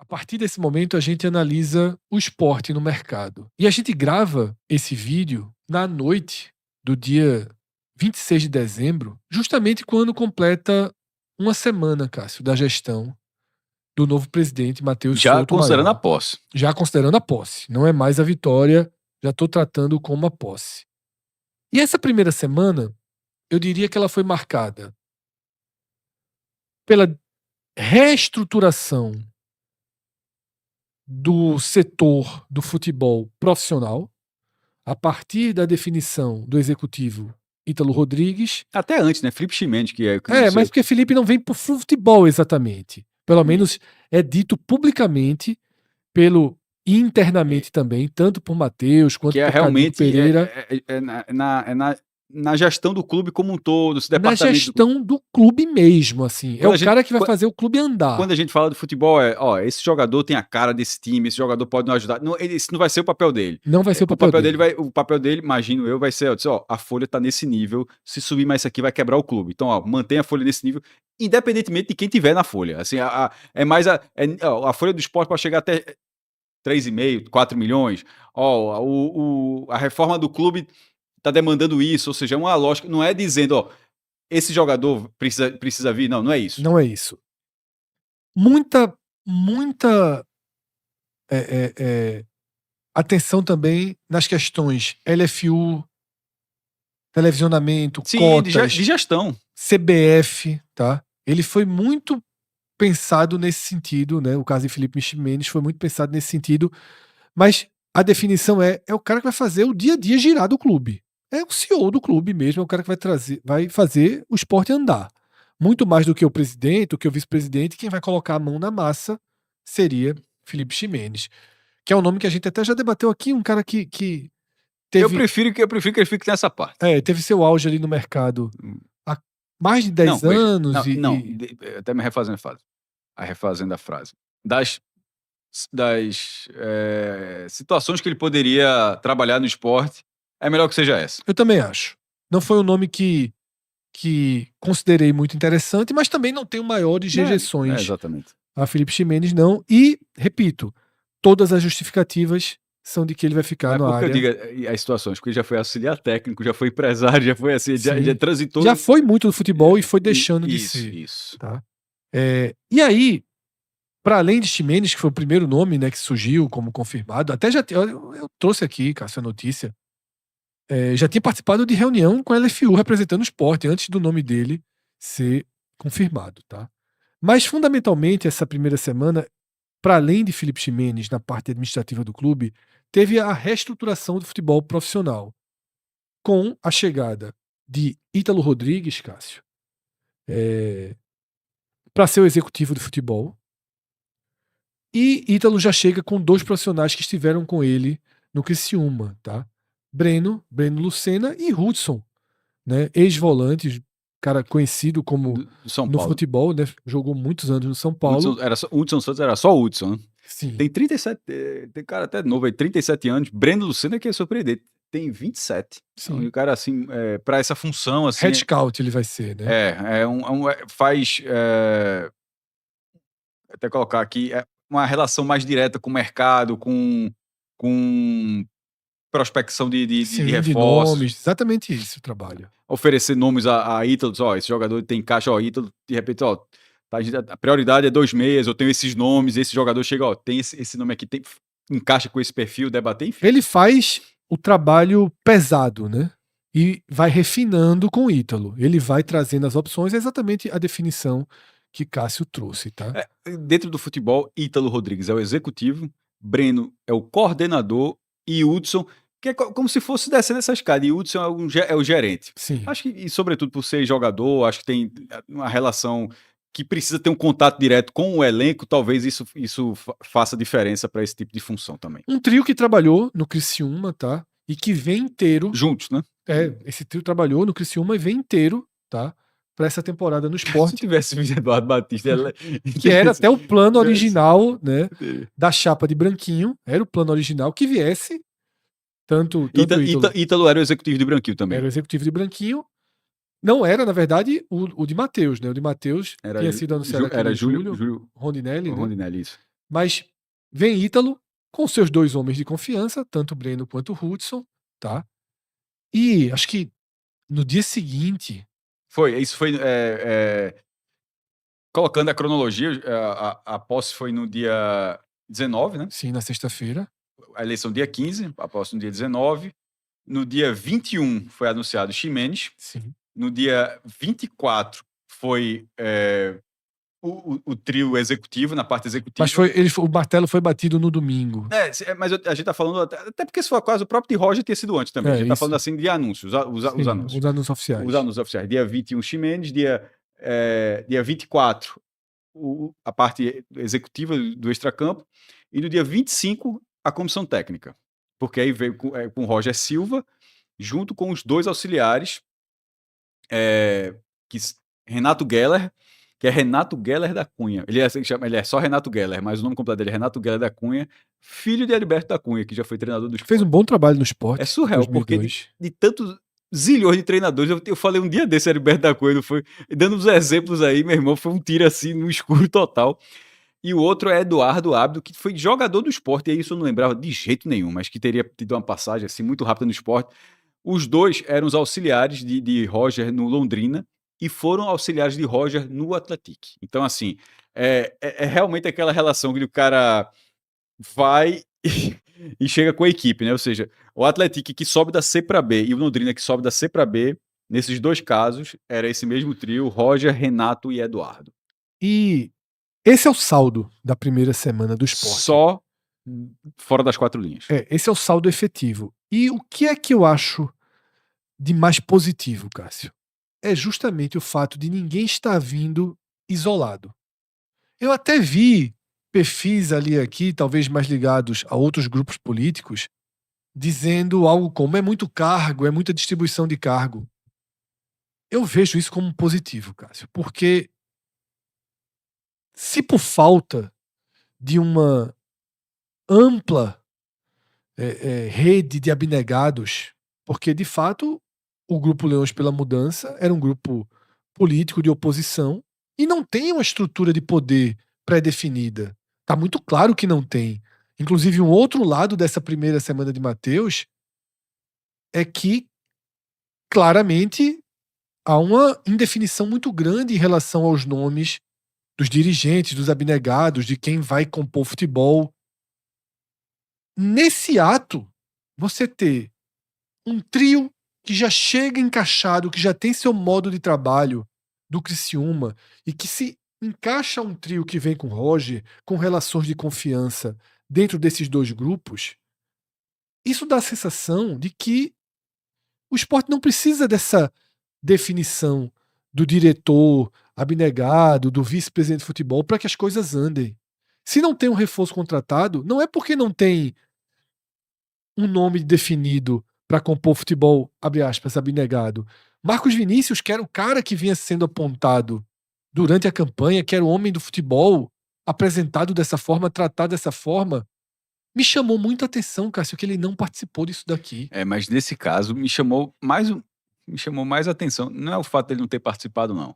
partir desse momento, a gente analisa o esporte no mercado. E a gente grava esse vídeo na noite do dia 26 de dezembro, justamente quando completa uma semana, Cássio, da gestão do novo presidente Matheus Já Souto considerando a Maior. posse. Já considerando a posse. Não é mais a vitória, já estou tratando como a posse. E essa primeira semana, eu diria que ela foi marcada pela reestruturação do setor do futebol profissional, a partir da definição do executivo Ítalo Rodrigues. Até antes, né? Felipe Ximenes, que é... Mas porque Felipe não vem pro futebol exatamente. Pelo menos é dito publicamente, internamente também, tanto por Matheus quanto que é por Cadinho realmente Pereira. Na gestão do clube como um todo, esse Na departamento gestão do clube mesmo, assim. É o cara que vai fazer o clube andar. Quando a gente fala de futebol, esse jogador tem a cara desse time, esse jogador pode nos ajudar. Não, esse não vai ser o papel dele. Não vai ser o papel dele. O papel dele, imagino eu, vai ser, a folha tá nesse nível, se subir mais isso aqui vai quebrar o clube. Então, mantém a folha nesse nível, independentemente de quem tiver na folha. Assim, é mais a folha do esporte pode chegar até 3,5, 4 milhões. A reforma do clube tá demandando isso, ou seja, é uma lógica, não é dizendo, esse jogador precisa vir, não é isso. Não é isso. Muita atenção também nas questões LFU, televisionamento, sim, cotas, de gestão. CBF, tá? Ele foi muito pensado nesse sentido, né? O caso de Felipe Ximenes foi muito pensado nesse sentido, mas a definição é o cara que vai fazer o dia a dia girar do clube. É o CEO do clube mesmo, é o cara que vai fazer o esporte andar. Muito mais do que o presidente, do que o vice-presidente, quem vai colocar a mão na massa seria Felipe Ximenes, que é um nome que a gente até já debateu aqui, um cara que teve... Eu prefiro que ele fique nessa parte. Teve seu auge ali no mercado há mais de 10 anos. Até me refazendo a frase. Das situações que ele poderia trabalhar no esporte, é melhor que seja essa. Eu também acho. Não foi um nome que considerei muito interessante, mas também não tenho maiores rejeições exatamente. a Felipe Ximenes, não. E, repito, todas as justificativas são de que ele vai ficar na área. Eu digo as situações, porque ele já foi auxiliar técnico, já foi empresário, já foi assim, já transitou. Já foi muito do futebol e foi deixando de ser. Isso. Tá? E aí, para além de Ximenes, que foi o primeiro nome, né, que surgiu como confirmado, até já eu trouxe aqui, Cássio, a notícia, já tinha participado de reunião com a LFU representando o esporte, antes do nome dele ser confirmado. Tá? Mas, fundamentalmente, essa primeira semana, para além de Felipe Ximenes na parte administrativa do clube, teve a reestruturação do futebol profissional, com a chegada de Ítalo Rodrigues, Cássio, para ser o executivo do futebol. E Ítalo já chega com 2 profissionais que estiveram com ele no Criciúma, tá? Breno Lucena e Hudson, né? Ex-volante, cara conhecido como no futebol, né? Jogou muitos anos no São Paulo. Hudson Santos era só Hudson, né? Sim. Tem 37, tem cara até novo aí, 37 anos. Breno Lucena, que é surpreendente, tem 27. Sim. Então, o cara, assim, para essa função, assim... Head scout ele vai ser, né? Faz... até colocar aqui, uma relação mais direta com o mercado, com prospecção de reforços. De nomes, exatamente isso o trabalho. Oferecer nomes a Ítalos, esse jogador tem caixa, Ítalo, de repente, a prioridade é 2 meses, eu tenho esses nomes, esse jogador chega, tem esse nome aqui, encaixa com esse perfil, debater, enfim. Ele faz o trabalho pesado, né? E vai refinando com o Ítalo. Ele vai trazendo as opções, é exatamente a definição que Cássio trouxe, tá? Dentro do futebol, Ítalo Rodrigues é o executivo, Breno é o coordenador e Hudson, que é como se fosse descendo essa escada, e Hudson é o gerente. Sim. Acho que, e sobretudo por ser jogador, acho que tem uma relação que precisa ter um contato direto com o elenco, talvez isso faça diferença para esse tipo de função também. Um trio que trabalhou no Criciúma, tá? E que vem inteiro... Juntos, né? Esse trio trabalhou no Criciúma e vem inteiro, tá? Para essa temporada no esporte. Se tivesse vindo Eduardo Batista... que era até o plano original, né? Da chapa de Branquinho. Era o plano original que viesse... Tanto Ítalo era o executivo de Branquinho também. Era o executivo de Branquinho. Não era, na verdade, o de Matheus, né? O de Matheus tinha sido anunciado aqui era Júlio Rondinelli, né? Rondinelli, isso. Mas vem Ítalo com seus 2 homens de confiança, tanto o Breno quanto o Hudson, tá? E acho que no dia seguinte, Isso foi, colocando a cronologia, a posse foi no dia 19, né? sim, na sexta-feira, A eleição dia 15, a posse no dia 19. No dia 21 foi anunciado Ximenes. sim. No dia 24 foi o trio executivo, na parte executiva. Mas o martelo foi batido no domingo. Mas a gente tá falando, até porque se for quase, o próprio de Roger tinha sido antes também. A gente tá Isso. falando assim de anúncios, os Sim, anúncios. os anúncios oficiais. Os anúncios oficiais. Dia 21, Ximenes. Dia 24, a parte executiva do extracampo. E no dia 25, a comissão técnica. Porque aí veio com Roger Silva, junto com os 2 auxiliares, Renato Geller, que é Renato Geller da Cunha. Ele é só Renato Geller, mas o nome completo dele é Renato Geller da Cunha, filho de Heriberto da Cunha, que já foi treinador do Sport. Fez um bom trabalho no Sport. É surreal, 2002. porque de tantos zilhões de treinadores, eu falei um dia desse Heriberto da Cunha, não foi? Dando uns exemplos aí, meu irmão, foi um tiro assim no escuro total. E o outro é Eduardo Ábido, que foi jogador do Sport, e aí isso eu não lembrava de jeito nenhum, mas que teria tido uma passagem assim muito rápida no Sport. Os 2 eram os auxiliares de Roger no Londrina e foram auxiliares de Roger no Atlético. Então, assim, é realmente aquela relação que o cara vai e chega com a equipe, né? Ou seja, o Atlético que sobe da C para B e o Londrina que sobe da C para B, nesses 2 casos, era esse mesmo trio, Roger, Renato e Eduardo. E esse é o saldo da primeira semana do Sport. Só fora das 4 linhas. Esse é o saldo efetivo. E o que é que eu acho de mais positivo, Cássio? É justamente o fato de ninguém estar vindo isolado. Eu até vi perfis ali aqui, talvez mais ligados a outros grupos políticos, dizendo algo como é muito cargo, é muita distribuição de cargo. Eu vejo isso como positivo, Cássio, porque se por falta de uma ampla rede de abnegados, porque de fato o Grupo Leões pela Mudança era um grupo político de oposição e não tem uma estrutura de poder pré-definida. Está muito claro que não tem. Inclusive, um outro lado dessa primeira semana de Mateus é que claramente há uma indefinição muito grande em relação aos nomes dos dirigentes, dos abnegados, de quem vai compor futebol. Nesse ato, você ter um trio que já chega encaixado, que já tem seu modo de trabalho do Criciúma e que se encaixa um trio que vem com Roger, com relações de confiança dentro desses 2 grupos, isso dá a sensação de que o Sport não precisa dessa definição do diretor abnegado, do vice-presidente de futebol para que as coisas andem. Se não tem um reforço contratado, não é porque não tem um nome definido para compor futebol, abre aspas, abnegado. Marcos Vinícius, que era o cara que vinha sendo apontado durante a campanha, que era o homem do futebol, apresentado dessa forma, tratado dessa forma, me chamou muita atenção, Cássio, que ele não participou disso daqui. Mas nesse caso me chamou mais atenção. Não é o fato dele não ter participado, não.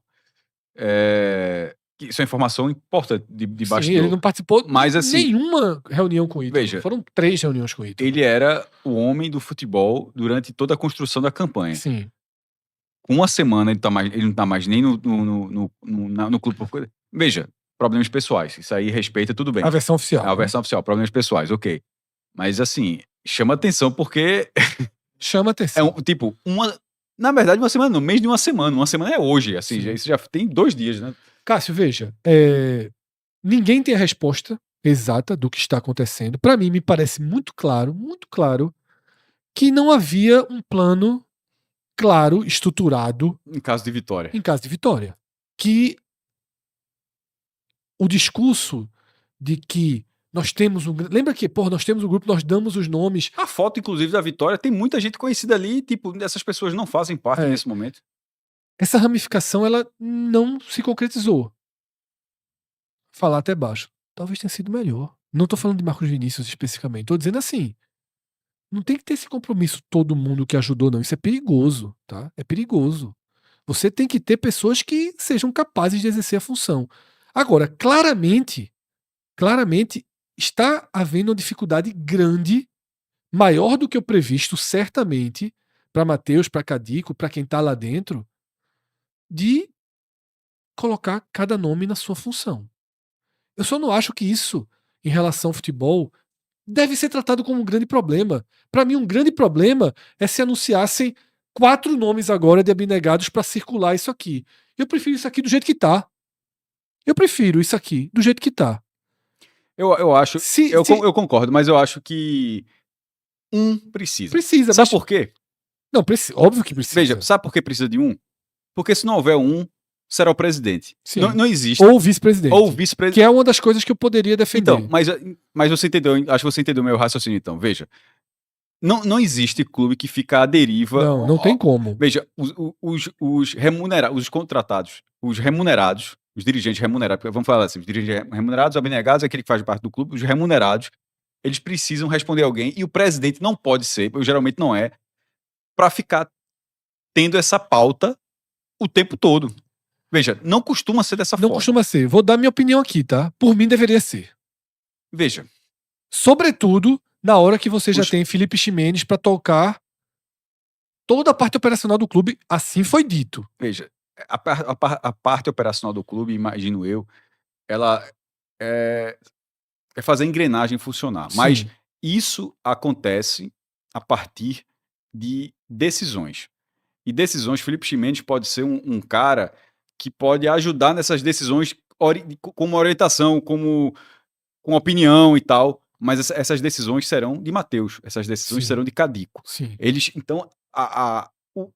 Isso é informação importante de bastidor. Sim, ele não participou Mas, de assim, nenhuma reunião com o Ítalo. veja, Foram 3 reuniões com o Ítalo. ele era o homem do futebol durante toda a construção da campanha. Sim. Com uma semana ele não tá mais nem no clube. Veja, problemas pessoais. Isso aí respeita, tudo bem. A versão oficial. A versão oficial, problemas pessoais, ok. Mas, assim, chama atenção porque Chama atenção. na verdade, uma semana não, mês de uma semana. Uma semana é hoje, assim, isso já tem 2 dias, né? Cássio, veja, ninguém tem a resposta exata do que está acontecendo. Para mim, me parece muito claro, que não havia um plano claro, estruturado Em caso de vitória. Que o discurso de que nós temos um... Lembra que, nós temos um grupo, nós damos os nomes. A foto, inclusive, da vitória, tem muita gente conhecida ali, tipo, essas pessoas não fazem parte nesse momento. Essa ramificação, ela não se concretizou. Falar até baixo. Talvez tenha sido melhor. Não tô falando de Marcos Vinícius especificamente. Tô dizendo assim, não tem que ter esse compromisso todo mundo que ajudou, não. Isso é perigoso, tá? É perigoso. Você tem que ter pessoas que sejam capazes de exercer a função. Agora, claramente, claramente está havendo uma dificuldade grande, maior do que o previsto, certamente, para Matheus, para Cadico, para quem está lá dentro, de colocar cada nome na sua função. Eu só não acho que isso, em relação ao futebol, deve ser tratado como um grande problema. Para mim, um grande problema é se anunciassem 4 nomes agora de abnegados para circular isso aqui. Eu prefiro isso aqui do jeito que tá. Eu prefiro isso aqui do jeito que tá. Eu acho, Se, eu concordo, mas eu acho que precisa. precisa, Sabe mas por quê? não, óbvio que precisa. Veja, sabe por que precisa de um? Porque se não houver um, será o presidente. Sim. Não existe. Ou o vice-presidente. Ou o vice-presidente. Que é uma das coisas que eu poderia defender. Então, mas você entendeu, acho que você entendeu o meu raciocínio, então. Veja, não existe clube que fica à deriva. Não tem como. Veja, os remunerados, os contratados, os remunerados, os dirigentes remunerados, vamos falar assim, os dirigentes remunerados, abnegados, aquele que faz parte do clube, os remunerados, eles precisam responder a alguém, e o presidente não pode ser, geralmente não é, para ficar tendo essa pauta o tempo todo. Veja, não costuma ser dessa forma. Não costuma ser. Vou dar minha opinião aqui, tá? Por mim deveria ser. Veja. Sobretudo na hora que você já tem Felipe Ximenes para tocar toda a parte operacional do clube, assim foi dito. Veja, a parte operacional do clube, imagino eu, ela é fazer a engrenagem funcionar. Sim. Mas isso acontece a partir de decisões. E decisões, Felipe Ximenes pode ser um cara que pode ajudar nessas decisões com uma orientação, com opinião e tal, mas essas decisões serão de Matheus, essas decisões Sim. serão de Cadico. Sim. Então, o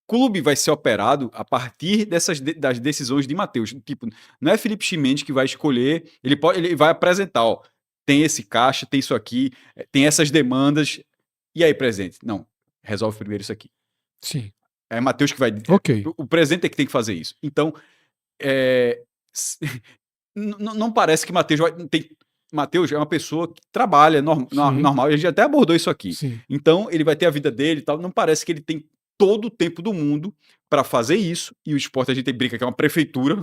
clube vai ser operado a partir das decisões de Matheus. Tipo, não é Felipe Ximenes que vai escolher, ele vai apresentar, ó, tem esse caixa, tem isso aqui, tem essas demandas, e aí, presidente? Não, resolve primeiro isso aqui. Sim. É Matheus que vai... Ok. O presidente é que tem que fazer isso. Então, não parece que Matheus vai... Matheus é uma pessoa que trabalha normal, a gente até abordou isso aqui. Sim. Então, ele vai ter a vida dele e tal, não parece que ele tem todo o tempo do mundo para fazer isso, e o esporte a gente brinca que é uma prefeitura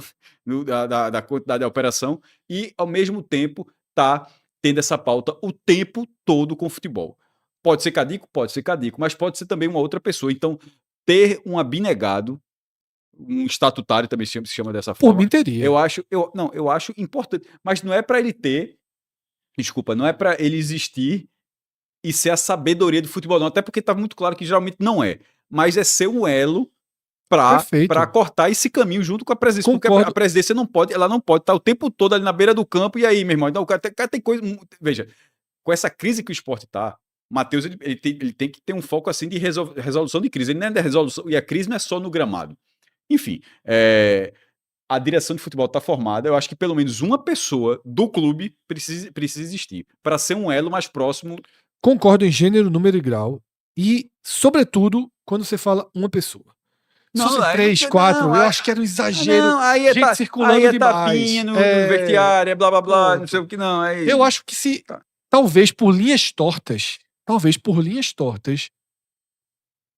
da quantidade da operação, e ao mesmo tempo tá tendo essa pauta o tempo todo com o futebol. Pode ser Cadico, mas pode ser também uma outra pessoa. Então, ter um abnegado, um estatutário também se chama dessa forma. Por mim teria. Eu acho importante, mas não é para ele ter, desculpa, não é para ele existir e ser a sabedoria do futebol, não, até porque tá muito claro que geralmente não é, mas é ser um elo para cortar esse caminho junto com a presidência. Concordo. Porque a presidência não pode estar o tempo todo ali na beira do campo, e aí, meu irmão, então, o cara tem coisa. Veja, com essa crise que o esporte tá, Matheus ele tem que ter um foco assim de resolução de crise. Ele não é da resolução, e a crise não é só no gramado. Enfim, a direção de futebol está formada. Eu acho que pelo menos uma pessoa do clube precisa existir para ser um elo mais próximo. Concordo em gênero, número e grau. E, sobretudo, quando você fala uma pessoa. Se fosse 3, 4, eu acho que era um exagero. Não, aí gente circulando aí é demais. Tapinha no vestiário, blá blá blá, não sei o que não. Eu acho que se, talvez por linhas tortas,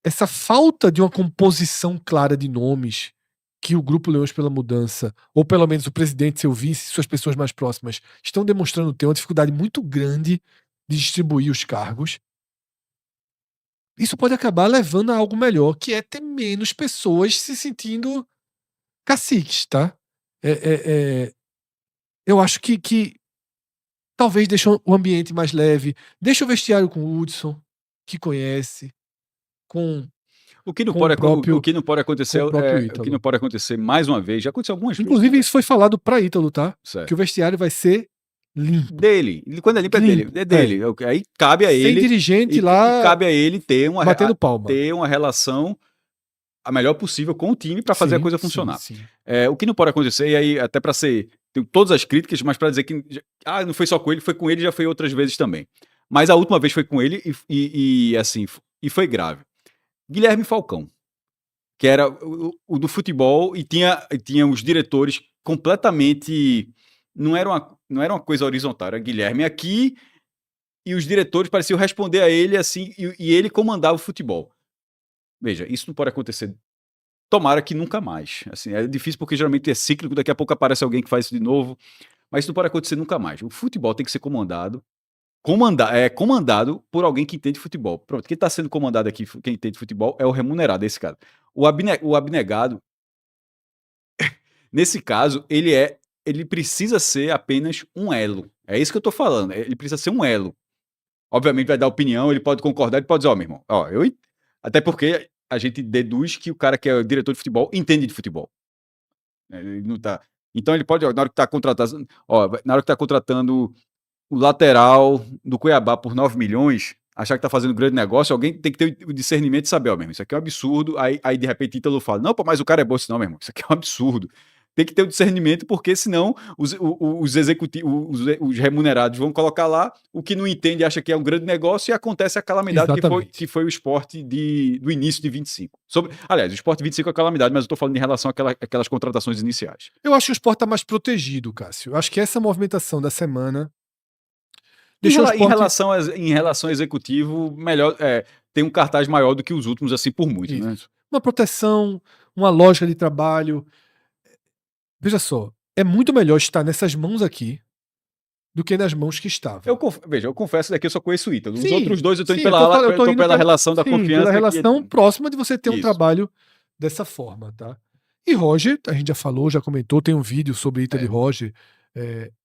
essa falta de uma composição clara de nomes que o Grupo Leões pela Mudança, ou pelo menos o presidente, seu vice, suas pessoas mais próximas, estão demonstrando ter uma dificuldade muito grande de distribuir os cargos, isso pode acabar levando a algo melhor, que é ter menos pessoas se sentindo caciques, tá? Eu acho que talvez deixe o ambiente mais leve, deixa o vestiário com o Hudson, que conhece, com o que não pode acontecer mais uma vez, já aconteceu algumas vezes. Inclusive, isso foi falado para Ítalo, tá? Certo. Que o vestiário vai ser limpo. Dele. Quando é limpo, é dele. Aí cabe a ele. Sem dirigente lá. Cabe a ele ter batendo palma. Ter uma relação a melhor possível com o time para fazer a coisa funcionar. Sim. O que não pode acontecer, e aí até para ser... Tenho todas as críticas, mas para dizer que não foi só com ele, foi com ele, já foi outras vezes também. Mas a última vez foi com ele e assim, e foi grave. Guilherme Falcão, que era o do futebol, e tinha os diretores completamente... Não era uma coisa horizontal, era Guilherme aqui, e os diretores pareciam responder a ele assim, e ele comandava o futebol. Veja, isso não pode acontecer. Tomara que nunca mais. Assim, é difícil porque geralmente é cíclico, daqui a pouco aparece alguém que faz isso de novo. Mas isso não pode acontecer nunca mais. O futebol tem que ser comandado por alguém que entende futebol. Pronto, quem está sendo comandado aqui, quem entende futebol, é o remunerado, esse cara. O abnegado, nesse caso, ele precisa ser apenas um elo. É isso que eu tô falando. Ele precisa ser um elo. Obviamente vai dar opinião, ele pode concordar, ele pode dizer, ó, meu irmão, ó, até porque a gente deduz que o cara que é o diretor de futebol entende de futebol. Ele não tá. Então ele pode, ó, na hora que tá contratando o lateral do Cuiabá por 9 milhões, achar que tá fazendo grande negócio, alguém tem que ter o discernimento de saber, ó, meu irmão, isso aqui é um absurdo. Aí de repente Ítalo fala, não, pô, mas o cara é bom, assim, não, meu irmão, isso aqui é um absurdo. Tem que ter o discernimento, porque senão os executivos, os remunerados vão colocar lá, o que não entende acha que é um grande negócio e acontece a calamidade que foi o esporte do início de 25. Aliás, o esporte 25 é a calamidade, mas eu tô falando em relação àquelas contratações iniciais. Eu acho que o esporte tá mais protegido, Cássio. Eu acho que essa movimentação da semana deixou o esporte... Em relação ao executivo, melhor, tem um cartaz maior do que os últimos, assim, por muito, Isso. né? Uma proteção, uma lógica de trabalho. Veja só, é muito melhor estar nessas mãos aqui do que nas mãos que estavam. Eu confesso daqui, eu só conheço o Ítalo. Os Sim, outros dois eu tô indo sim, eu tô indo pela relação da confiança. Pela relação próxima de você ter um Isso. trabalho dessa forma, tá? E Roger, a gente já falou, já comentou, tem um vídeo sobre Ítalo e Roger.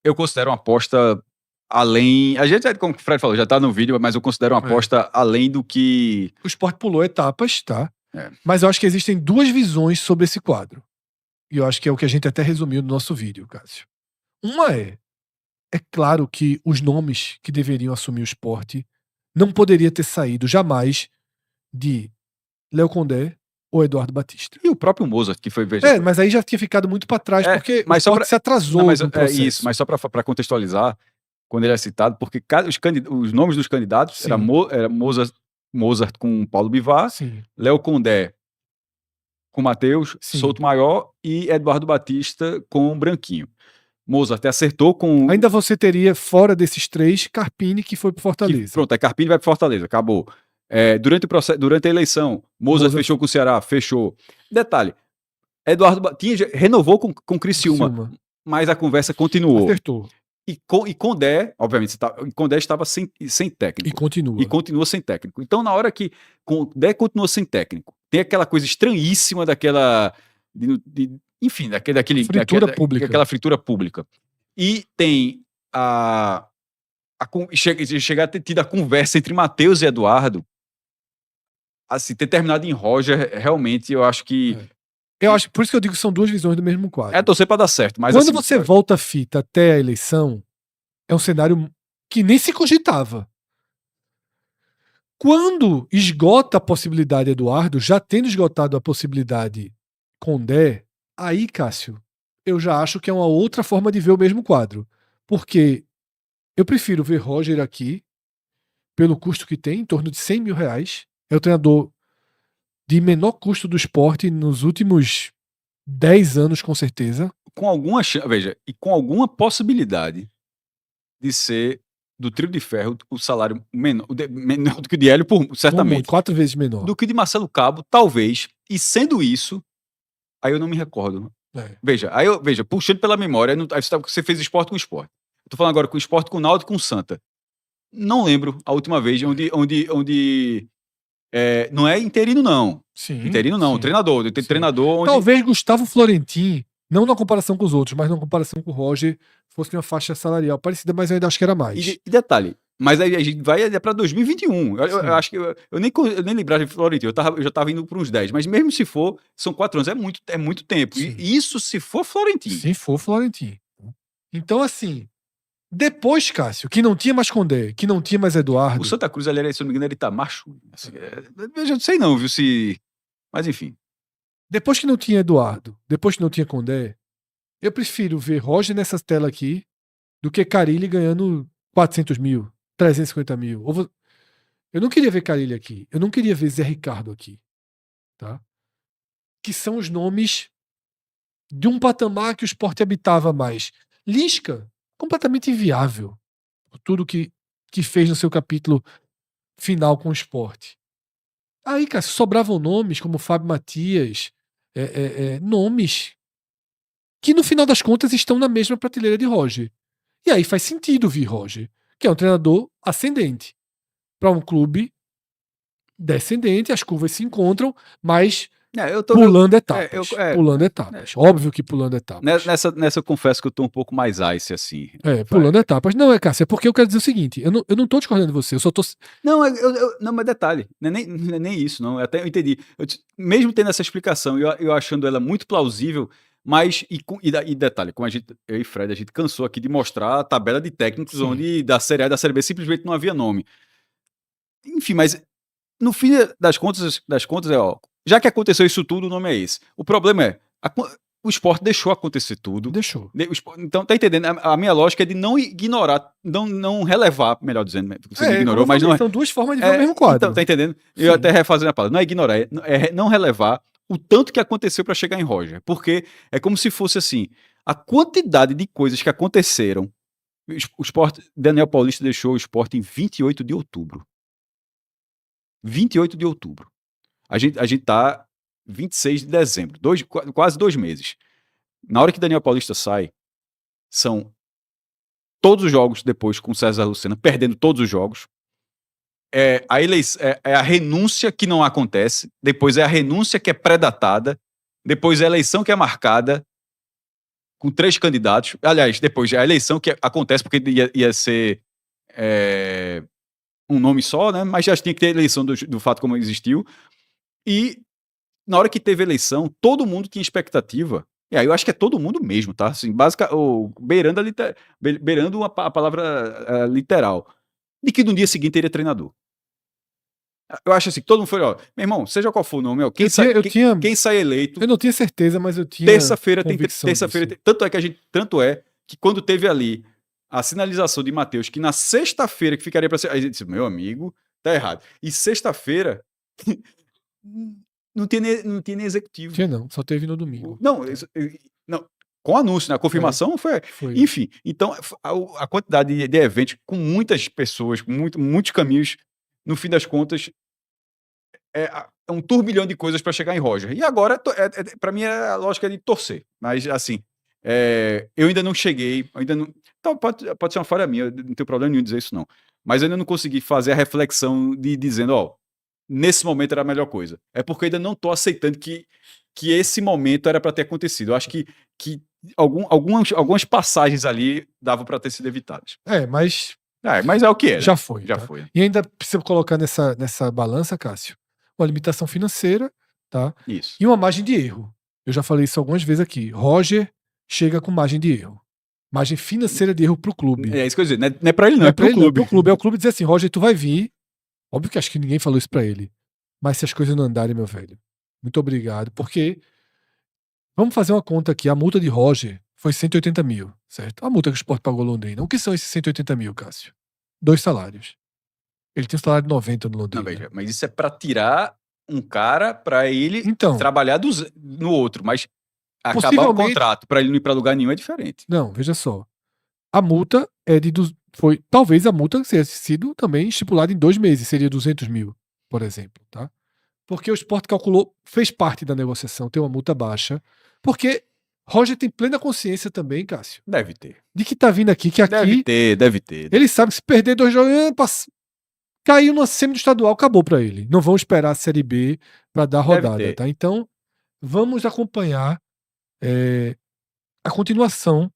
Eu considero uma aposta além... A gente, como o Fred falou, já tá no vídeo, mas eu considero uma aposta além do que... O esporte pulou etapas, tá? Mas eu acho que existem duas visões sobre esse quadro. E eu acho que é o que a gente até resumiu no nosso vídeo, Cássio. Uma é claro que os nomes que deveriam assumir o esporte não poderia ter saído jamais de Léo Condé ou Eduardo Batista. E o próprio Mozart, que foi... Mas aí já tinha ficado muito para trás, porque o esporte se atrasou no processo. Isso, mas só para contextualizar, quando ele é citado, porque os nomes dos candidatos era Mozart com Paulo Bivar, Léo Condé com Matheus, Souto Maior e Eduardo Batista com Branquinho. Mozart acertou com... Ainda você teria, fora desses três, Carpini, que foi pro Fortaleza. Pronto, Carpini vai pro Fortaleza, acabou. Durante a eleição, Mozart fechou com o Ceará, fechou. Detalhe, Eduardo Batista renovou com Criciúma, mas a conversa continuou. Acertou. E Condé, obviamente, Condé estava sem técnico. E continua sem técnico. Então, na hora que Condé continua sem técnico, tem aquela coisa estranhíssima daquela... enfim, daquela fritura pública. E tem chegar a ter tido a conversa entre Matheus e Eduardo, assim, ter terminado em Roger, realmente, eu acho que... Eu acho, por isso que eu digo que são duas visões do mesmo quadro. É torcer pra dar certo, mas quando assim, você volta a fita até a eleição, é um cenário que nem se cogitava. Quando esgota a possibilidade Eduardo, já tendo esgotado a possibilidade Condé, aí, Cássio, eu já acho que é uma outra forma de ver o mesmo quadro. Porque eu prefiro ver Roger aqui, pelo custo que tem, em torno de 100 mil reais. É o treinador de menor custo do esporte nos últimos 10 anos, com certeza. Com alguma chance, veja, e com alguma possibilidade de ser do trio de ferro o salário menor do que o de Hélio, certamente. 4 vezes menor. Do que o de Marcelo Cabo, talvez. E sendo isso, aí eu não me recordo. Veja, puxando pela memória, aí você fez esporte com esporte. Eu tô falando agora com esporte, com o Náutico, com o Santa. Não lembro a última vez onde não é interino, não. Sim, interino, não. Sim. Treinador onde... Talvez Gustavo Florentin, não na comparação com os outros, mas na comparação com o Roger, fosse uma faixa salarial parecida, mas eu ainda acho que era mais. E detalhe, mas aí a gente vai para 2021. Eu acho que eu nem lembrava de Florentino, eu já estava indo para uns 10, mas mesmo se for, são 4 anos, é muito tempo. Sim. E isso se for Florentino. Se for Florentino. Então, assim, depois, Cássio, que não tinha mais Condé, que não tinha mais Eduardo... O Santa Cruz, se eu não me engano, ele tá macho. Assim, eu já não sei não, viu, se... Mas enfim. Depois que não tinha Eduardo, depois que não tinha Condé, eu prefiro ver Roger nessa tela aqui do que Carille ganhando 400 mil, 350 mil. Eu não queria ver Carille aqui. Eu não queria ver Zé Ricardo aqui. Tá? Que são os nomes de um patamar que o esporte habitava mais. Lisca, completamente inviável. Tudo que fez no seu capítulo final com o esporte. Aí, cara, sobravam nomes como Fábio Matias, nomes que no final das contas estão na mesma prateleira de Roger. E aí faz sentido vir Roger, que é um treinador ascendente. Para um clube descendente, as curvas se encontram, mas pulando etapas. Pulando etapas. Óbvio que pulando etapas. Nessa eu confesso que eu tô um pouco mais ice, assim. Pulando etapas. Não, Cássio, é porque eu quero dizer o seguinte, eu não tô discordando de você, eu só tô... Não, não, mas detalhe, não é nem isso, não. Eu entendi. Mesmo tendo essa explicação, eu achando ela muito plausível, mas, e detalhe, como eu e Fred, a gente cansou aqui de mostrar a tabela de técnicos Sim. onde da Série A e da Série B simplesmente não havia nome. Enfim, mas no fim das contas, já que aconteceu isso tudo, o nome é esse. O problema é, o Sport deixou acontecer tudo. Deixou. Então, tá entendendo? A minha lógica é de não ignorar, não relevar, melhor dizendo, você ignorou, mas não é. São duas formas de ver o mesmo quadro. Então, tá entendendo? Eu até refazendo a palavra, não é ignorar, é não relevar o tanto que aconteceu para chegar em Roger, porque é como se fosse assim, a quantidade de coisas que aconteceram. O Sport, Daniel Paulista deixou o Sport em 28 de outubro. 28 de outubro. A gente tá 26 de dezembro, quase 2 meses. Na hora que Daniel Paulista sai, são todos os jogos depois com César Lucena, perdendo todos os jogos. É a renúncia que não acontece, depois é a renúncia que é pré-datada, depois é a eleição que é marcada com 3 candidatos. Aliás, depois é a eleição que acontece porque ia ser um nome só, né? Mas já tinha que ter eleição do fato como existiu. E na hora que teve eleição, todo mundo tinha expectativa. E aí eu acho que é todo mundo mesmo, tá? Assim, beirando a palavra literal. De que no dia seguinte teria treinador. Eu acho assim, que todo mundo foi, ó, meu irmão, seja qual for o nome, quem sai eleito. Eu não tinha certeza, mas eu tinha. Terça-feira tanto é que quando teve ali a sinalização de Matheus, que na sexta-feira que ficaria para ser. Aí a gente disse, meu amigo, tá errado. E sexta-feira. Não tinha nem executivo. Tinha não, só teve no domingo. Não, com anúncio, né? A confirmação foi. Enfim, então a quantidade de eventos com muitas pessoas, com muitos caminhos, no fim das contas, é um turbilhão de coisas para chegar em Roger. E agora, para mim, a lógica é de torcer. Mas, assim, eu ainda não cheguei, então, pode ser uma falha minha, não tenho problema nenhum em dizer isso, não. Mas eu ainda não consegui fazer a reflexão de dizendo, ó, nesse momento era a melhor coisa. É porque eu ainda não estou aceitando que esse momento era para ter acontecido. Eu acho que algumas passagens ali davam para ter sido evitadas. Mas é o que é. Já foi. Já tá? foi. E ainda precisa colocar nessa balança, Cássio, uma limitação financeira, tá? Isso. E uma margem de erro. Eu já falei isso algumas vezes aqui. Roger chega com margem de erro. Margem financeira de erro pro clube. É isso que eu ia dizer. Não é pra ele, não. É pro clube. É pro clube. É o clube dizer assim, Roger, tu vai vir. Óbvio que acho que ninguém falou isso pra ele. Mas se as coisas não andarem, meu velho, muito obrigado. Porque, vamos fazer uma conta aqui. A multa de Roger foi 180 mil, certo? A multa que o Sport pagou Londrina. O que são esses 180 mil, Cássio? 2 salários. Ele tem um salário de 90 no Londrina. Não, veja, mas isso é pra tirar um cara pra ele trabalhar no outro. Mas acabar o contrato pra ele não ir pra lugar nenhum é diferente. Não, veja só. A multa é talvez a multa tenha sido também estipulada em 2 meses. Seria 200 mil, por exemplo, tá? Porque o Sport calculou, fez parte da negociação, tem uma multa baixa. Porque Roger tem plena consciência também, Cássio. Deve ter. De que tá vindo aqui, Deve ter. Ele sabe que se perder 2 jogos, caiu no semi do estadual, acabou pra ele. Não vão esperar a Série B pra dar rodada, tá? Então, vamos acompanhar a continuação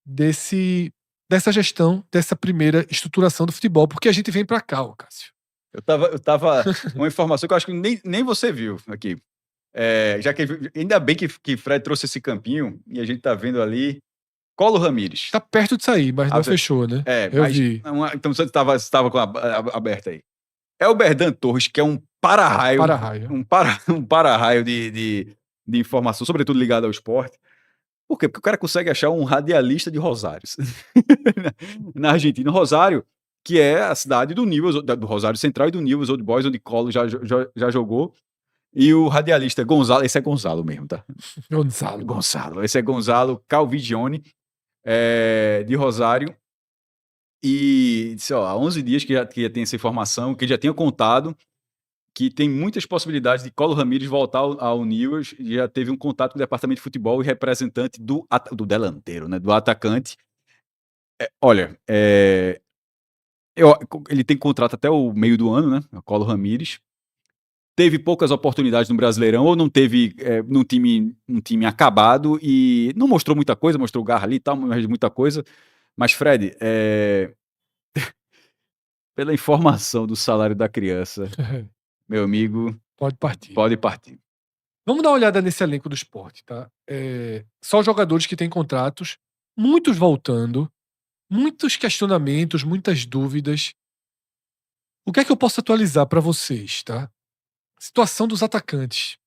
dessa gestão, dessa primeira estruturação do futebol, porque a gente vem pra cá, Cássio. Eu tava uma informação que eu acho que nem você viu aqui. Já que ainda bem que Fred trouxe esse campinho e a gente tá vendo ali Colo Ramírez. Tá perto de sair, mas não fechou, né? Eu vi. Então você estava com aberta aí. É o Berdan Torres, que é um para-raio. Um para-raio de informação, sobretudo ligado ao esporte. Por quê? Porque o cara consegue achar um radialista de Rosário. Na Argentina, Rosário, que é a cidade do Rosário Central e do Newell's Old Boys, onde Colo já jogou. E o radialista Gonzalo, esse é Gonzalo mesmo, tá? Gonzalo. Esse é Gonzalo Calvigione, de Rosário. E disse, ó, há 11 dias que já tem essa informação, que ele já tinha contado que tem muitas possibilidades de Colo Ramírez voltar ao Newell's, e já teve um contato com o departamento de futebol e representante do delanteiro, né, do atacante. Olha, ele tem contrato até o meio do ano, né, o Colo Ramírez. Teve poucas oportunidades no Brasileirão, ou não teve num time acabado, e não mostrou muita coisa, mostrou garra ali e tal, mas muita coisa. Mas, Fred, pela informação do salário da criança, meu amigo, Pode partir. pode partir. Vamos dar uma olhada nesse elenco do Sport, tá? Só jogadores que têm contratos, muitos voltando, muitos questionamentos, muitas dúvidas. O que é que eu posso atualizar para vocês, tá? Situação dos atacantes.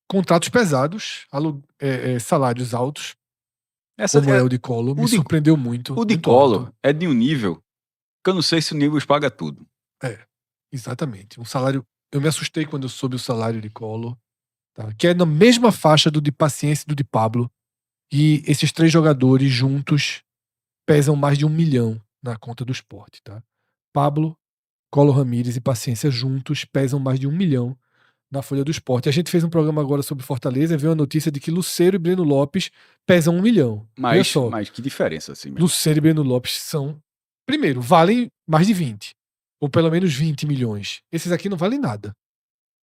Contratos pesados, salários altos, como é o de Colo, me surpreendeu muito. O de muito Colo alto. é de um nível que eu não sei se o Newell's paga tudo. Exatamente. Um salário. Eu me assustei quando eu soube o salário de Colo, tá? Que é na mesma faixa do de Paciência e do de Pablo. E esses 3 jogadores juntos pesam mais de 1 milhão na conta do Sport, tá? Pablo, Colo Ramírez e Paciência juntos pesam mais de 1 milhão na folha do Sport. A gente fez um programa agora sobre Fortaleza e veio a notícia de que Lucero e Breno Lopes pesam 1 milhão. Olha só. Mas que diferença, assim. Lucero e Breno Lopes são... Primeiro, valem mais de 20. Ou pelo menos 20 milhões. Esses aqui não valem nada.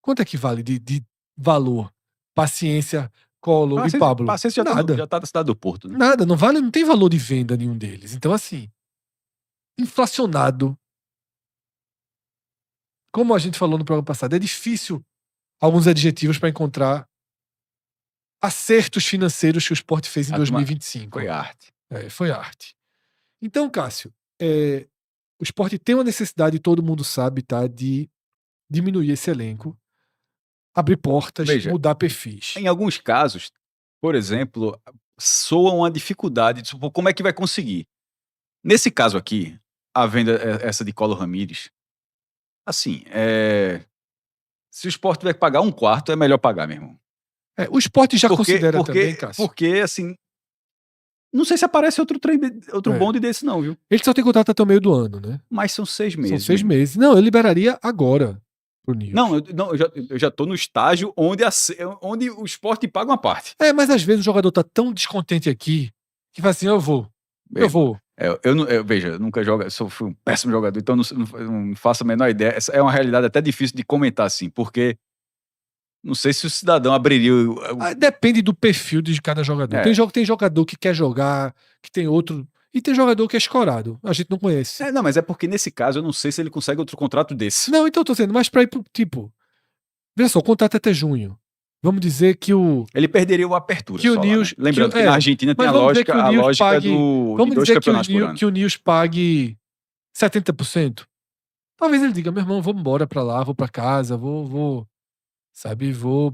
Quanto é que vale de valor? Paciência, Colo e Pablo? Paciência nada. já tá da cidade do Porto, né? Nada, não vale, não tem valor de venda nenhum deles. Então, assim, inflacionado. Como a gente falou no programa passado, é difícil alguns adjetivos para encontrar acertos financeiros que o Sport fez em 2025. Foi arte. Foi arte. Então, Cássio, o Sport tem uma necessidade, todo mundo sabe, tá, de diminuir esse elenco, abrir portas, mudar perfis. Em alguns casos, por exemplo, soa uma dificuldade de como é que vai conseguir. Nesse caso aqui, a venda essa de Colo Ramírez, assim, se o Sport tiver que pagar 1/4, é melhor pagar, meu irmão. O Sport já considera também, Cássio. Porque, assim, não sei se aparece outro bonde desse não, viu? Ele só tem contrato até o meio do ano, né? Mas são 6 meses. São 6 meses. Não, eu liberaria agora pro Newell's. Não, eu já tô no estágio onde o Sport paga uma parte. Mas às vezes o jogador tá tão descontente aqui que fala assim, eu vou. Veja, eu nunca fui um péssimo jogador, então não faço a menor ideia. Essa é uma realidade até difícil de comentar assim, porque não sei se o cidadão abriria. Depende do perfil de cada jogador. Tem jogador que quer jogar, que tem outro. E tem jogador que é escorado. A gente não conhece. Não, mas é porque nesse caso eu não sei se ele consegue outro contrato desse. Não, então eu tô dizendo, mas pra ir pro tipo. Veja só, o contrato é até junho. Vamos dizer que ele perderia o apertura. Que o Newell's, né? Lembrando que na Argentina tem a lógica de 2 campeonatos por ano. Que o Newell's pague 70%. Talvez ele diga, meu irmão, vou embora pra lá, vou pra casa, vou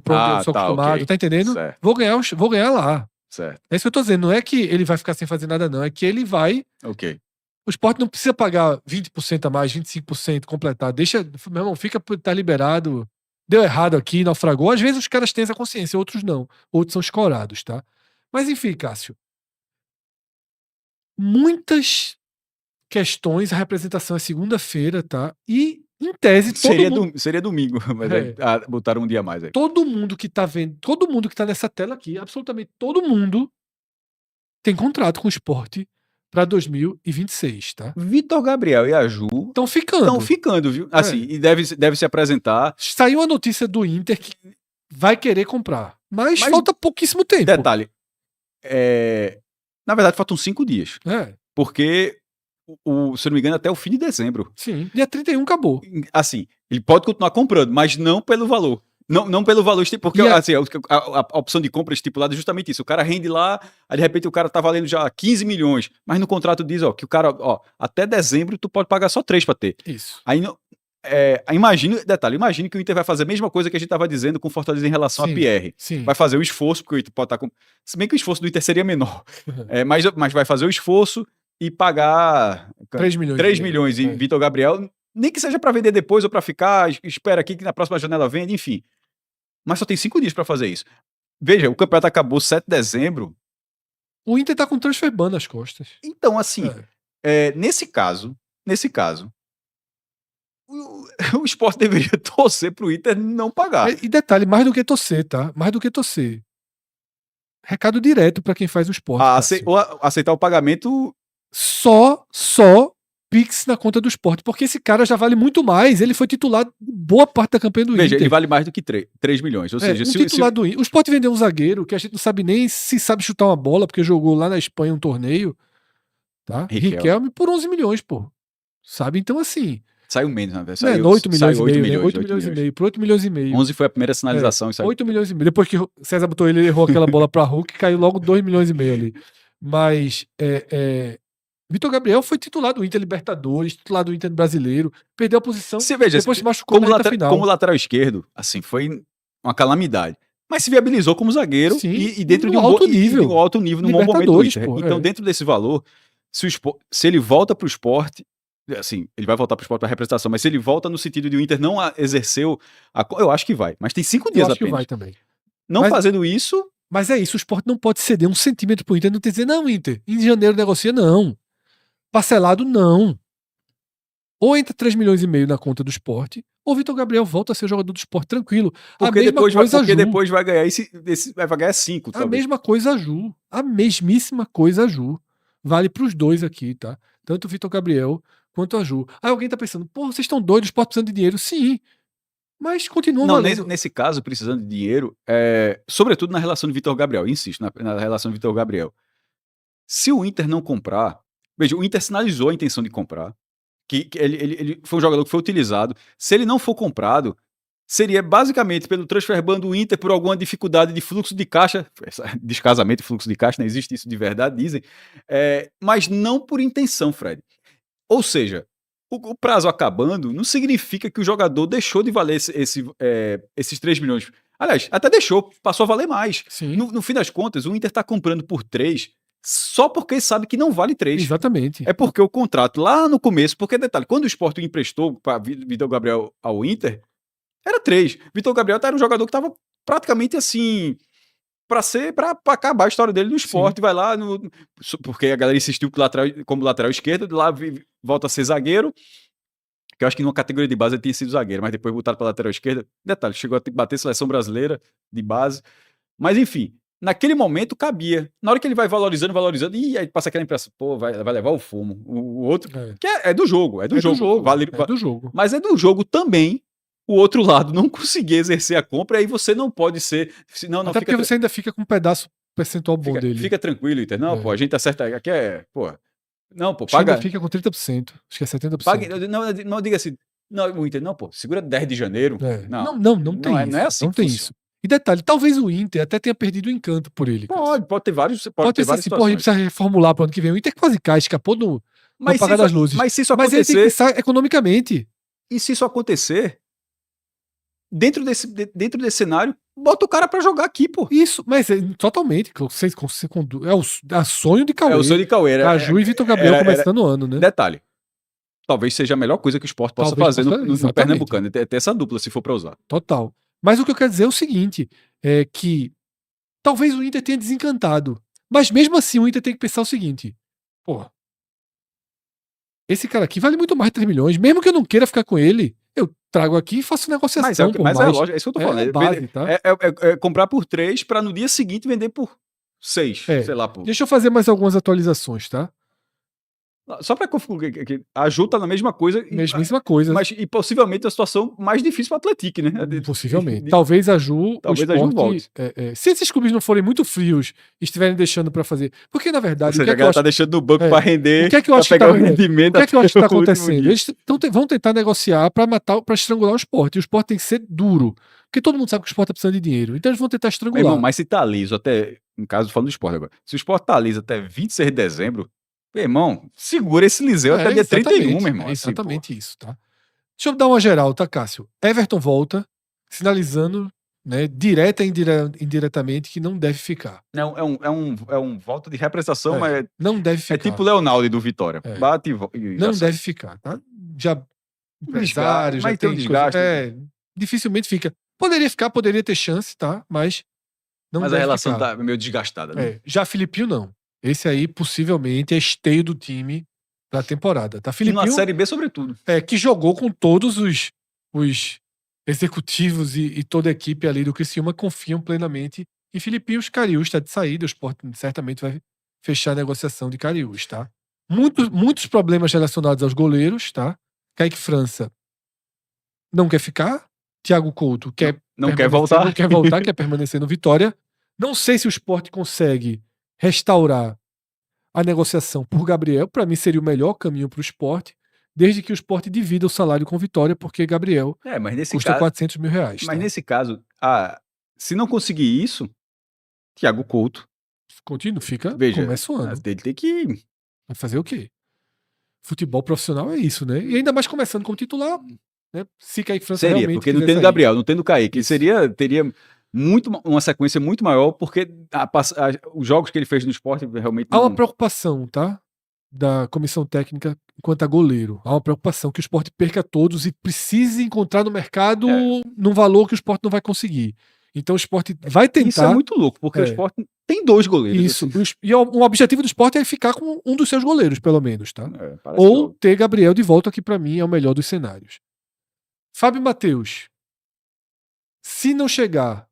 pra onde eu sou acostumado, okay. Tá entendendo? Certo. Vou ganhar lá. Certo. É isso que eu tô dizendo, não é que ele vai ficar sem fazer nada não, é que ele vai... Ok. O Sport não precisa pagar 20% a mais, 25%, completar. Deixa, meu irmão, fica por estar liberado. Deu errado aqui, naufragou. Às vezes os caras têm essa consciência, outros não. Outros são escorados, tá? Mas enfim, Cássio. Muitas questões, a representação é segunda-feira, tá? E, em tese, seria domingo, mas aí botaram um dia a mais aí. Todo mundo que tá vendo, todo mundo que tá nessa tela aqui, absolutamente todo mundo tem contrato com o Sport para 2026, tá? Vitor Gabriel e a Ju estão ficando, viu? Assim, e deve se apresentar. Saiu a notícia do Inter que vai querer comprar, mas falta pouquíssimo tempo. Detalhe, na verdade faltam 5 dias. Porque, se eu não me engano, até o fim de dezembro. Sim, dia 31 acabou. Assim, ele pode continuar comprando, mas não pelo valor. Não pelo valor, porque assim, a opção de compra estipulada é justamente isso. O cara rende lá, aí de repente o cara tá valendo já 15 milhões, mas no contrato diz, que o cara, até dezembro tu pode pagar só 3 para ter. Isso. Aí, imagine que o Inter vai fazer a mesma coisa que a gente tava dizendo com o Fortaleza em relação a Pierre. Sim. Vai fazer o esforço, porque o Inter pode estar com... Se bem que o esforço do Inter seria menor. Mas vai fazer o esforço e pagar 3 milhões em Vitor Gabriel, nem que seja para vender depois ou para ficar, espera aqui que na próxima janela vende, enfim. Mas só tem 5 dias para fazer isso. Veja, o campeonato acabou 7 de dezembro. O Inter tá com transfer ban nas costas. Então, assim, nesse caso, o Sport deveria torcer pro Inter não pagar. E detalhe, mais do que torcer, tá? Mais do que torcer. Recado direto pra quem faz o Sport. Ou aceitar o pagamento. Só Pix na conta do Sport, porque esse cara já vale muito mais. Ele foi titular boa parte da campanha do Veja, Inter. ele vale mais do que 3 milhões. Ou seja, titular do Inter. O Sport vendeu um zagueiro que a gente não sabe nem se sabe chutar uma bola, porque jogou lá na Espanha um torneio. Tá? Riquelme por 11 milhões, pô. Sabe? Então, assim. Saiu menos, né? Saiu 8 milhões e meio. 8 milhões e meio. Por 8 milhões e meio. 11 foi a primeira sinalização. 8 milhões e meio. Depois que César botou ele errou aquela bola pra Hulk, caiu logo 2 milhões e meio ali. Mas Vitor Gabriel foi titular do Inter Libertadores, titular do Inter Brasileiro, perdeu a posição, veja, depois se machucou na reta final. Como lateral esquerdo, assim, foi uma calamidade. Mas se viabilizou como zagueiro. Sim, e dentro de um alto nível. E um alto nível no bom momento do Inter. Então, dentro desse valor, se ele volta pro Sport, assim, ele vai voltar pro Sport pra representação, mas se ele volta no sentido de o Inter não exerceu, eu acho que vai. Mas tem 5 dias apenas. Eu acho que vai também. Fazendo isso... Mas é isso, o Sport não pode ceder um centímetro pro Inter, não tem que dizer, não, Inter, em janeiro negocia, não. Parcelado, não. Ou entra 3 milhões e meio na conta do Sport, ou Vitor Gabriel volta a ser jogador do Sport tranquilo. Porque depois vai ganhar vai ganhar 5, talvez. A mesma coisa a Ju. A mesmíssima coisa a Ju. Vale pros dois aqui, tá? Tanto o Vitor Gabriel quanto a Ju. Aí alguém tá pensando, pô, vocês estão doidos, o Sport precisando de dinheiro. Sim. Mas continua valendo. Nesse caso, precisando de dinheiro, sobretudo na relação de Vitor Gabriel, insisto, na relação de Vitor Gabriel. Se o Inter não comprar, veja, o Inter sinalizou a intenção de comprar, que ele foi um jogador que foi utilizado. Se ele não for comprado, seria basicamente pelo transfer ban do Inter por alguma dificuldade de fluxo de caixa, descasamento de fluxo de caixa, não existe isso de verdade, dizem, mas não por intenção, Fred. Ou seja, o prazo acabando não significa que o jogador deixou de valer esses 3 milhões. Aliás, até deixou, passou a valer mais. No fim das contas, o Inter está comprando por 3 só porque sabe que não vale 3. Exatamente. É porque o contrato lá no começo, porque detalhe, quando o Sport emprestou para Vitor Gabriel ao Inter, era 3. Vitor Gabriel era um jogador que estava praticamente assim, para acabar a história dele no Sport. Vai lá, porque a galera insistiu que como lateral esquerdo, lá volta a ser zagueiro, que eu acho que numa categoria de base ele tinha sido zagueiro, mas depois botaram para lateral esquerda. Detalhe, chegou a bater seleção brasileira de base. Mas enfim, naquele momento cabia. Na hora que ele vai valorizando, e aí passa aquela impressão, pô, vai levar o fumo. O outro, que é do jogo, é do jogo. Do jogo. Mas é do jogo também o outro lado não conseguir exercer a compra, aí você não pode ser... Até porque você ainda fica com um pedaço percentual bom dele. Fica tranquilo, Inter. Não, pô, a gente acerta... Aqui pô... Não, pô, paga... Ainda fica com 30%. Acho que é 70%. Paga, não diga assim... Não, o Inter, não, pô, segura 10 de janeiro. Não tem isso. Não é assim. Não tem isso. E detalhe, talvez o Inter até tenha perdido o encanto por ele. Pode ter vários. Pode ter várias situações. Porra, a gente precisa reformular para o ano que vem. O Inter quase cai, escapou no apagar das luzes. Mas se isso acontecer... Mas ele tem que pensar economicamente. E se isso acontecer, dentro desse cenário, bota o cara pra jogar aqui, pô. Isso, mas totalmente. É o sonho de Cauê. É o sonho de Cauê. Caju e Vitor Gabriel começando o ano, né? Detalhe. Talvez seja a melhor coisa que o Sport possa fazer no Pernambucano. Ter essa dupla, se for pra usar. Total. Mas o que eu quero dizer é o seguinte, é que talvez o Inter tenha desencantado. Mas mesmo assim o Inter tem que pensar o seguinte, pô, esse cara aqui vale muito mais de 3 milhões, mesmo que eu não queira ficar com ele, eu trago aqui e faço negociação por mais. É lógico, é isso que eu tô falando. Base, tá? Comprar por 3 para no dia seguinte vender por 6, sei lá. Deixa eu fazer mais algumas atualizações, tá? Só para confirmar que a Ju tá na mesma coisa. Mesmíssima coisa. Mas possivelmente a situação mais difícil para o Atlético, né? Possivelmente. Talvez a Ju, talvez o Sport, a Ju volte. Se esses clubes não forem muito frios e estiverem deixando para fazer. Porque, na verdade. Ou seja, a galera tá deixando no banco para render. O que é que eu acho que tá rendimento? O que é que eu acho que tá acontecendo? Eles vão tentar negociar para estrangular o Sport. E o Sport tem que ser duro. Porque todo mundo sabe que o Sport tá precisando de dinheiro. Então eles vão tentar estrangular. Irmão, mas se tá liso até. No caso, falando do Sport agora. Se o Sport tá liso até 26 de dezembro. Meu irmão, segura esse Liseu até dia 31, meu irmão. É exatamente isso, tá? Deixa eu dar uma geral, tá, Cássio? Everton volta, sinalizando, né, direta e indiretamente, que não deve ficar. Não, é um voto de representação, mas não deve ficar. É tipo o Leonaldo do Vitória. Bate e não deve ficar, tá? Já empresário, já tem desgaste. Dificilmente fica. Poderia ficar, poderia ter chance, tá? Mas não deve a relação ficar. Tá meio desgastada, né? Já Filipinho, não. Esse aí, possivelmente, é esteio do time pra temporada, tá? E na Filipinho, Série B, sobretudo. que jogou com todos os executivos e toda a equipe ali do Criciúma confiam plenamente em Filipinho. Os Cariús tá de saída, o Sport certamente vai fechar a negociação de Cariús, tá? Muitos problemas relacionados aos goleiros, tá? Kaique França não quer ficar. Thiago Couto Não quer voltar. Não quer voltar, quer permanecer no Vitória. Não sei se o Sport consegue restaurar a negociação por Gabriel. Para mim seria o melhor caminho para o Sport, desde que o Sport divida o salário com Vitória, porque Gabriel Mas nesse custa caso, 400 mil reais. mas Tá? nesse caso, se não conseguir isso, Thiago Couto, Continua, veja, começa o ano. ele tem que... Vai fazer o quê? Futebol profissional é isso, né? E ainda mais começando como titular, né? Se Kaique França Seria, realmente porque não quiser tendo sair. Gabriel, não tendo Kaique, Isso. teria uma sequência muito maior, porque os jogos que ele fez no Sport realmente Há uma não... preocupação, tá? Da comissão técnica quanto a goleiro. Há uma preocupação que o Sport perca todos e precise encontrar no mercado num valor que o Sport não vai conseguir. Então o Sport vai tentar. Isso é muito louco, porque o Sport tem 2 goleiros. Isso. Assim. E o objetivo do Sport é ficar com um dos seus goleiros, pelo menos, tá? Parece Ou ter Gabriel de volta, que pra mim é o melhor dos cenários. Fábio Matheus. Se não chegar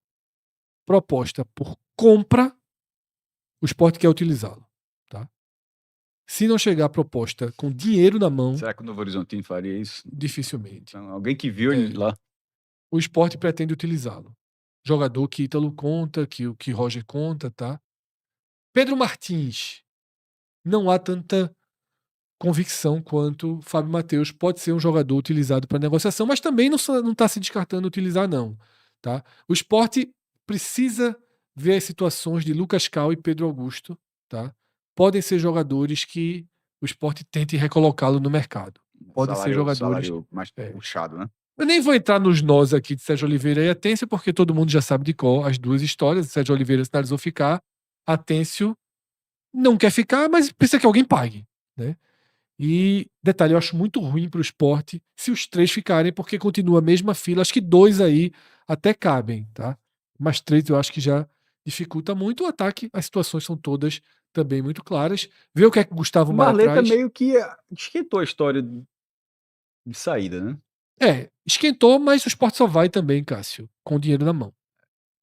proposta por compra, o Sport quer utilizá-lo. Tá? Se não chegar proposta com dinheiro na mão, Será que o Novo Horizontino faria isso? dificilmente. Então, alguém que viu ele lá. O Sport pretende utilizá-lo. Jogador que Ítalo conta, que Roger conta, tá? Pedro Martins. Não há tanta convicção quanto Fábio Matheus pode ser um jogador utilizado para negociação, mas também não está se descartando utilizar, não. Tá? O Sport precisa ver as situações de Lucas Cal e Pedro Augusto. Tá? Podem ser jogadores que o Sport tente recolocá-lo no mercado. Podem ser jogadores. Salário mais puxado, né? Eu nem vou entrar nos nós aqui de Sérgio Oliveira e Atêncio, porque todo mundo já sabe de qual as duas histórias. Sérgio Oliveira sinalizou ficar, Atêncio não quer ficar, mas precisa que alguém pague. Né? E, detalhe, eu acho muito ruim para o Sport se os 3 ficarem, porque continua a mesma fila. Acho que 2 aí até cabem, tá? Mas 3 eu acho que já dificulta muito o ataque. As situações são todas também muito claras. Vê o que é que o Gustavo Maia Barleta traz. meio que esquentou a história de saída, né? Esquentou, mas o Sport só vai também, Cássio, com o dinheiro na mão.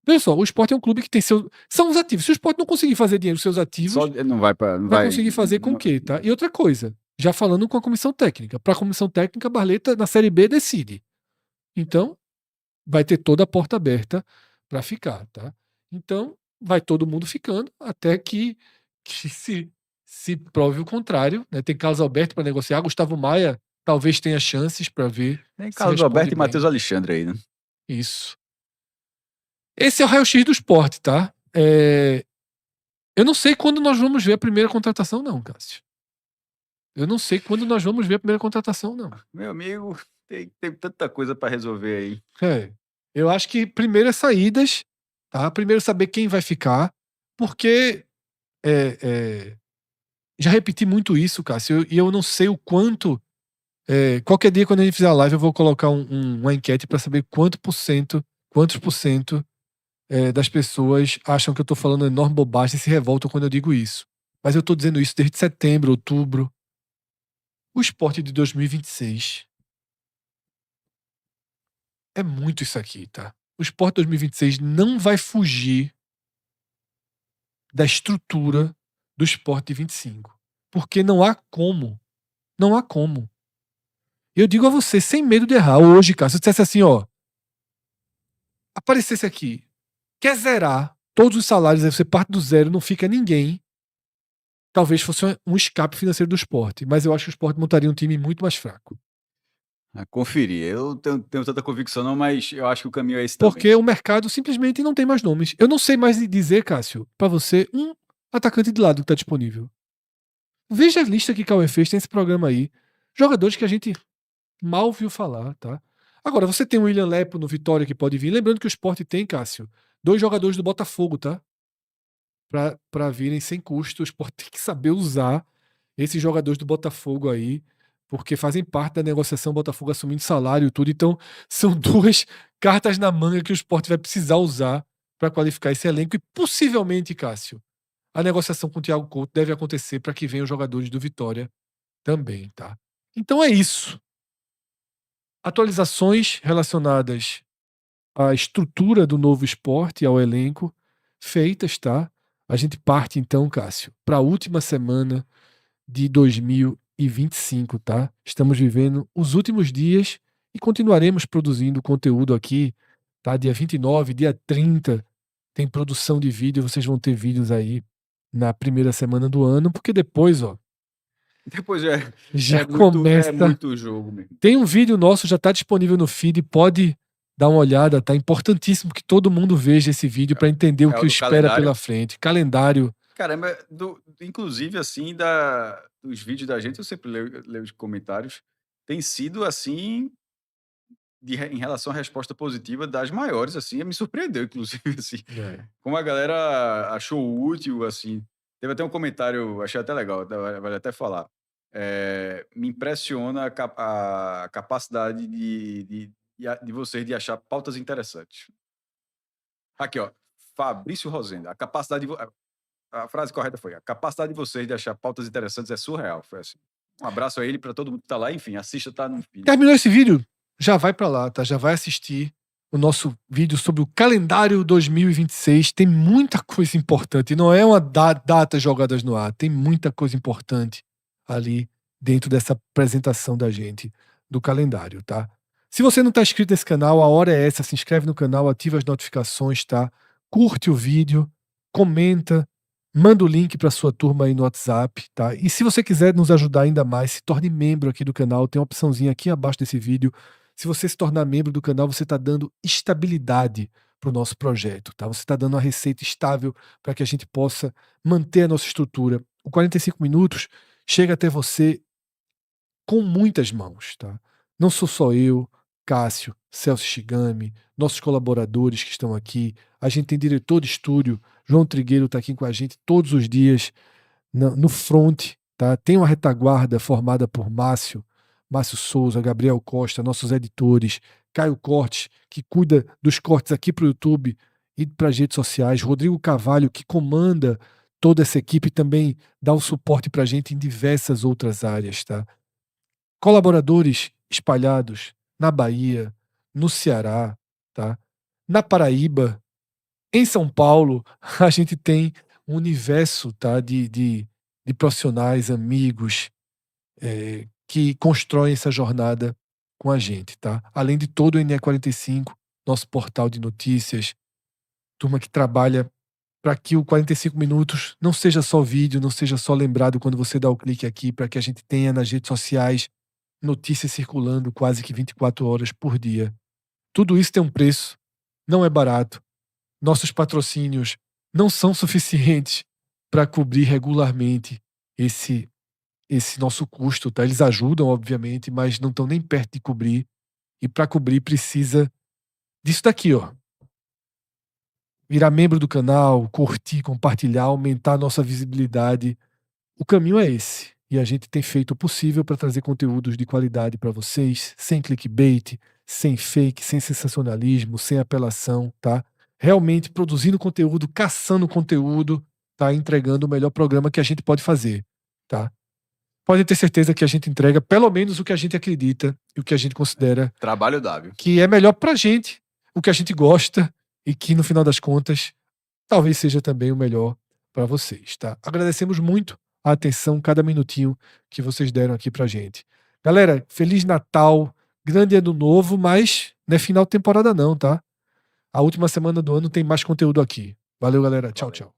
Veja só, o Sport é um clube que tem são os ativos. Se o Sport não conseguir fazer dinheiro com seus ativos, não vai conseguir fazer com o quê, tá? E outra coisa, já falando com a comissão técnica. Para a comissão técnica, a Barleta na Série B decide. Então, vai ter toda a porta aberta para ficar, tá? Então, vai todo mundo ficando até que se prove o contrário. Né? Tem Carlos Alberto para negociar. Gustavo Maia talvez tenha chances para ver. Tem Carlos Alberto e Matheus Alexandre aí, né? Isso. Esse é o raio-x do Sport, tá? Eu não sei quando nós vamos ver a primeira contratação, não, Cássio. Eu não sei quando nós vamos ver a primeira contratação, não. Meu amigo, tem tanta coisa para resolver aí. Eu acho que primeiro é saídas, tá? Primeiro saber quem vai ficar, porque já repeti muito isso, Cássio, e eu não sei o quanto. Qualquer dia, quando a gente fizer a live, eu vou colocar uma enquete para saber quantos por cento das pessoas acham que eu tô falando enorme bobagem e se revoltam quando eu digo isso. Mas eu tô dizendo isso desde setembro, outubro. O Sport de 2026 é muito isso aqui, tá? O Sport 2026 não vai fugir da estrutura do Sport de 25. Porque não há como. Não há como. Eu digo a você, sem medo de errar, hoje, cara, se eu dissesse assim, ó, aparecesse aqui, quer zerar todos os salários, aí você parte do zero, não fica ninguém, talvez fosse um escape financeiro do Sport. Mas eu acho que o Sport montaria um time muito mais fraco. Conferir. Eu tenho tanta convicção não, mas eu acho que o caminho é esse também. Porque o mercado simplesmente não tem mais nomes. Eu não sei mais dizer, Cássio, pra você, um atacante de lado que tá disponível. Veja a lista que Cauê fez, tem esse programa aí. Jogadores que a gente mal viu falar, tá? Agora, você tem o William Lepo no Vitória que pode vir. Lembrando que o Sport tem, Cássio, 2 jogadores do Botafogo, tá? Pra virem sem custo. O Sport tem que saber usar esses jogadores do Botafogo aí, porque fazem parte da negociação, o Botafogo assumindo salário e tudo. Então, são 2 cartas na manga que o Sport vai precisar usar para qualificar esse elenco. E possivelmente, Cássio, a negociação com o Thiago Couto deve acontecer para que venham os jogadores do Vitória também, tá? Então é isso. Atualizações relacionadas à estrutura do novo esporte, ao elenco, feitas, tá? A gente parte então, Cássio, para a última semana de 2025, tá? Estamos vivendo os últimos dias e continuaremos produzindo conteúdo aqui, tá? Dia 29, dia 30, tem produção de vídeo, vocês vão ter vídeos aí na primeira semana do ano, porque depois, ó, Depois já é começa. muito jogo mesmo. Tem um vídeo nosso, já tá disponível no feed, pode dar uma olhada, tá? Importantíssimo que todo mundo veja esse vídeo para entender o É que o o do espera calendário. pela frente. Calendário. Caramba, inclusive, assim, dos vídeos da gente, eu sempre leio os comentários, tem sido, assim, em relação à resposta positiva, das maiores, assim, me surpreendeu, inclusive, assim, É. como a galera achou útil, assim. Teve até um comentário, achei até legal, vale até falar. Me impressiona a capacidade de vocês de achar pautas interessantes. Aqui, ó, Fabrício Rosenda, a frase correta foi: a capacidade de vocês de achar pautas interessantes é surreal. Foi assim. Um abraço a ele para todo mundo que tá lá. Enfim, assista, tá no feed. Terminou esse vídeo? Já vai para lá, tá? Já vai assistir o nosso vídeo sobre o calendário 2026. Tem muita coisa importante. Não é uma data jogadas no ar. Tem muita coisa importante ali dentro dessa apresentação da gente do calendário, tá? Se você não está inscrito nesse canal, a hora é essa. Se inscreve no canal, ativa as notificações, tá? Curte o vídeo, comenta, manda o link para sua turma aí no WhatsApp, tá? E se você quiser nos ajudar ainda mais, se torne membro aqui do canal. Tem uma opçãozinha aqui abaixo desse vídeo. Se você se tornar membro do canal, você está dando estabilidade para o nosso projeto, tá? Você está dando uma receita estável para que a gente possa manter a nossa estrutura. O 45 minutos chega até você com muitas mãos, tá? Não sou só eu, Cássio, Celso Shigami, nossos colaboradores que estão aqui. A gente tem diretor de estúdio, João Trigueiro está aqui com a gente todos os dias no front, tá? Tem uma retaguarda formada por Márcio Souza, Gabriel Costa, nossos editores, Caio Cortes, que cuida dos cortes aqui para o YouTube e para as redes sociais, Rodrigo Carvalho, que comanda toda essa equipe e também dá o suporte para a gente em diversas outras áreas, tá? Colaboradores espalhados na Bahia, no Ceará, tá? Na Paraíba, em São Paulo, a gente tem um universo, tá, de profissionais, amigos, que constroem essa jornada com a gente, tá? Além de todo o NE45, nosso portal de notícias, turma que trabalha para que o 45 minutos não seja só vídeo, não seja só lembrado quando você dá o clique aqui, para que a gente tenha nas redes sociais notícias circulando quase que 24 horas por dia. Tudo isso tem um preço, não é barato. Nossos patrocínios não são suficientes para cobrir regularmente esse nosso custo, tá? Eles ajudam, obviamente, mas não estão nem perto de cobrir. E para cobrir precisa disso daqui, ó. Virar membro do canal, curtir, compartilhar, aumentar a nossa visibilidade. O caminho é esse. E a gente tem feito o possível para trazer conteúdos de qualidade para vocês, sem clickbait, sem fake, sem sensacionalismo, sem apelação, tá? Realmente produzindo conteúdo, caçando conteúdo, tá? Entregando o melhor programa que a gente pode fazer, tá? Podem ter certeza que a gente entrega pelo menos o que a gente acredita e o que a gente considera Trabalho dável. que é melhor pra gente, o que a gente gosta e que no final das contas talvez seja também o melhor para vocês, tá? Agradecemos muito a atenção, cada minutinho que vocês deram aqui pra gente. Galera, Feliz Natal, grande ano novo, mas não é final de temporada não, tá? A última semana do ano tem mais conteúdo aqui. Valeu, galera. Tchau, Valeu. tchau.